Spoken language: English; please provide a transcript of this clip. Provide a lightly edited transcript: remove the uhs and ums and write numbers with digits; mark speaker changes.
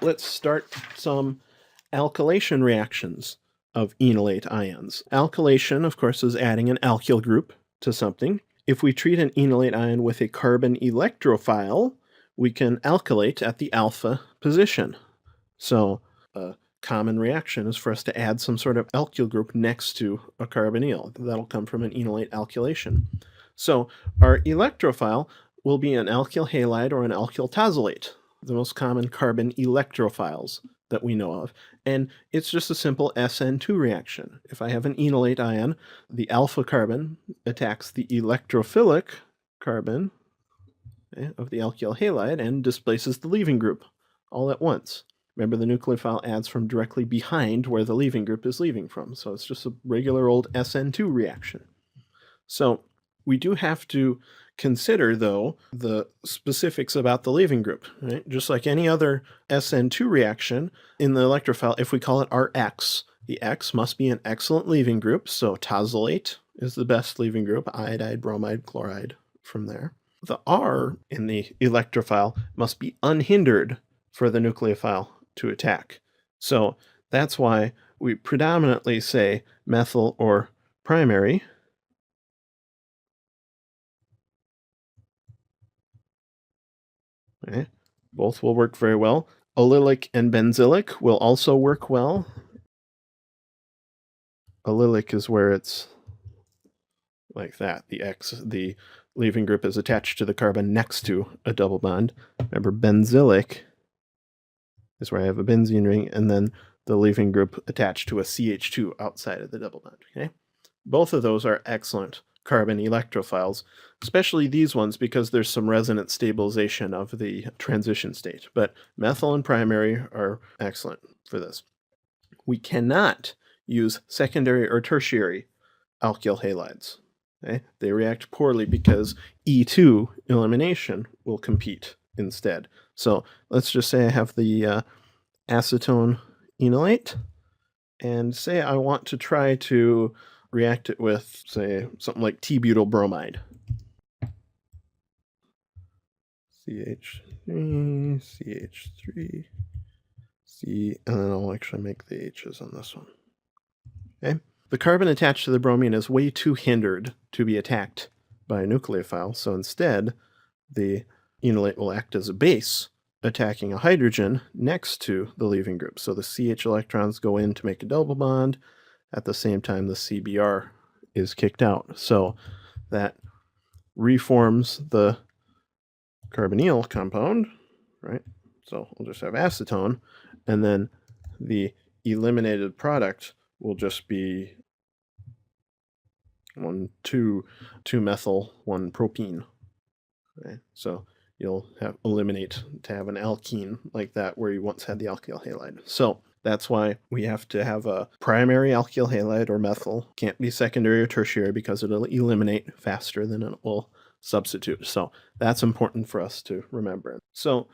Speaker 1: let's start some alkylation reactions of enolate ions. Alkylation, of course, is adding an alkyl group to something. If we treat an enolate ion with a carbon electrophile, we can alkylate at the alpha position. So a common reaction is for us to add some sort of alkyl group next to a carbonyl. That'll come from an enolate alkylation. So our electrophile will be an alkyl halide or an alkyl tosylate, the most common carbon electrophiles that we know of. And it's just a simple SN2 reaction. If I have an enolate ion, the alpha carbon attacks the electrophilic carbon of the alkyl halide and displaces the leaving group all at once. Remember, the nucleophile adds from directly behind where the leaving group is leaving from. So it's just a regular old SN2 reaction. So we do have to consider, though, the specifics about the leaving group. Right? Just like any other SN2 reaction in the electrophile, if we call it Rx, the X must be an excellent leaving group. So tosylate is the best leaving group, iodide, bromide, chloride from there. The R in the electrophile must be unhindered for the nucleophile to attack. So that's why we predominantly say methyl or primary. Okay. Both will work very well. Allylic and benzylic will also work well. Allylic is where it's like that. The leaving group is attached to the carbon next to a double bond. Remember, benzylic is where I have a benzene ring, and then the leaving group attached to a CH2 outside of the double bond. Okay? Both of those are excellent carbon electrophiles, especially these ones because there's some resonance stabilization of the transition state. But methyl and primary are excellent for this. We cannot use secondary or tertiary alkyl halides. Okay? They react poorly because E2 elimination will compete instead. So let's just say I have the acetone enolate, and say I want to try to react it with, say, something like T-butyl bromide. CH3, CH3, C, and then I'll actually make the H's on this one. Okay. The carbon attached to the bromine is way too hindered to be attacked by a nucleophile, so instead the enolate will act as a base, attacking a hydrogen next to the leaving group. So the CH electrons go in to make a double bond. At the same time, the CBr is kicked out. So that reforms the carbonyl compound, right? So we'll just have acetone, and then the eliminated product will just be 2-methyl, 1-propene. Okay? So you'll eliminate to have an alkene like that where you once had the alkyl halide. So that's why we have to have a primary alkyl halide or methyl. Can't be secondary or tertiary because it'll eliminate faster than it will substitute. So that's important for us to remember. So